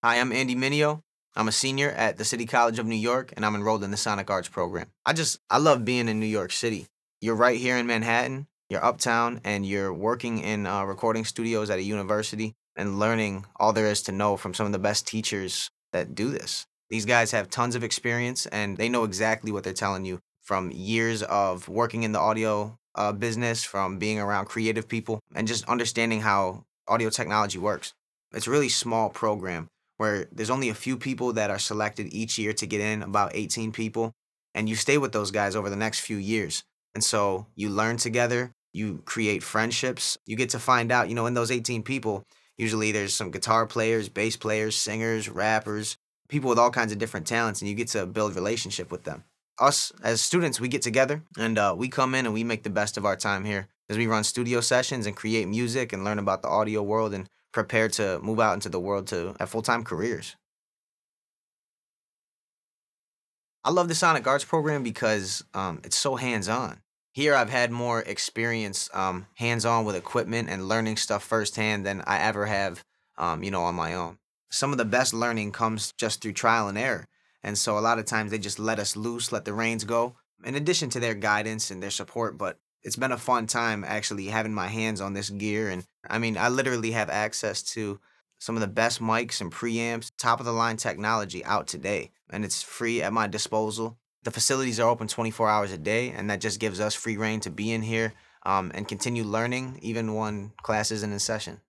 Hi, I'm Andy Minio. I'm a senior at the City College of New York, and I'm enrolled in the Sonic Arts program. I love being in New York City. You're right here in Manhattan, you're uptown, and you're working in recording studios at a university and learning all there is to know from some of the best teachers that do this. These guys have tons of experience, and they know exactly what they're telling you from years of working in the audio business, from being around creative people, and just understanding how audio technology works. It's a really small program where there's only a few people that are selected each year to get in, about 18 people, and you stay with those guys over the next few years. And so you learn together, you create friendships, you get to find out, in those 18 people, usually there's some guitar players, bass players, singers, rappers, people with all kinds of different talents, and you get to build relationship with them. Us as students, we get together and we come in and we make the best of our time here as we run studio sessions and create music and learn about the audio world and prepare to move out into the world to have full-time careers. I love the Sonic Arts program because it's so hands-on. Here, I've had more experience hands-on with equipment and learning stuff firsthand than I ever have, on my own. Some of the best learning comes just through trial and error, and so a lot of times they just let us loose, let the reins go. In addition to their guidance and their support, but it's been a fun time actually having my hands on this gear, and I mean, I literally have access to some of the best mics and preamps, top of the line technology out today, and it's free at my disposal. The facilities are open 24 hours a day, and that just gives us free reign to be in here and continue learning even when class isn't in session.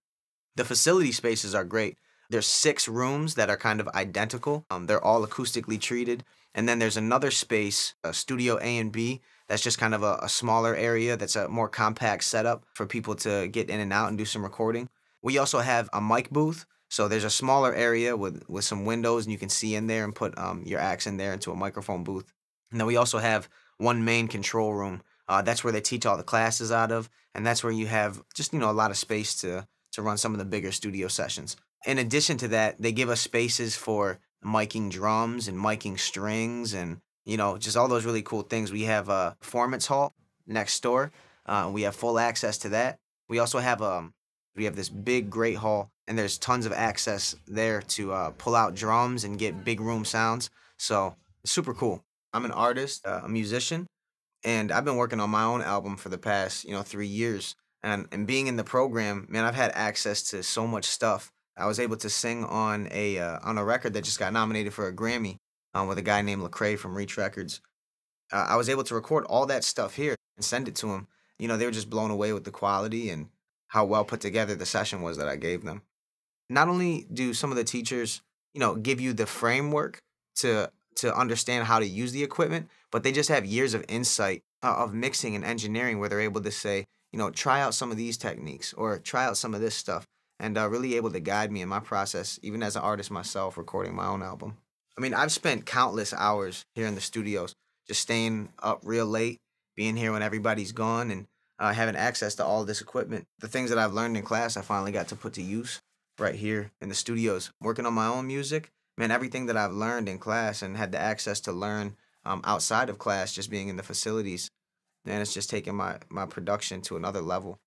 The facility spaces are great. There's 6 rooms that are kind of identical. They're all acoustically treated. And then there's another space, Studio A and B, that's just kind of a smaller area that's a more compact setup for people to get in and out and do some recording. We also have a mic booth. So there's a smaller area with some windows, and you can see in there and put your acts in there into a microphone booth. And then we also have one main control room. That's where they teach all the classes out of, and that's where you have just a lot of space to run some of the bigger studio sessions. In addition to that, they give us spaces for miking drums and miking strings and just all those really cool things. We have a performance hall next door. We have full access to that. We also have we have this big great hall, and there's tons of access there to pull out drums and get big room sounds. So it's super cool. I'm an artist, a musician, and I've been working on my own album for the past 3 years. And being in the program, man, I've had access to so much stuff. I was able to sing on a record that just got nominated for a Grammy with a guy named Lecrae from Reach Records. I was able to record all that stuff here and send it to them. They were just blown away with the quality and how well put together the session was that I gave them. Not only do some of the teachers, give you the framework to understand how to use the equipment, but they just have years of insight of mixing and engineering where they're able to say, try out some of these techniques or try out some of this stuff, and really able to guide me in my process, even as an artist myself, recording my own album. I mean, I've spent countless hours here in the studios, just staying up real late, being here when everybody's gone, and having access to all this equipment. The things that I've learned in class, I finally got to put to use right here in the studios. Working on my own music, man, everything that I've learned in class and had the access to learn outside of class, just being in the facilities, man, it's just taken my production to another level.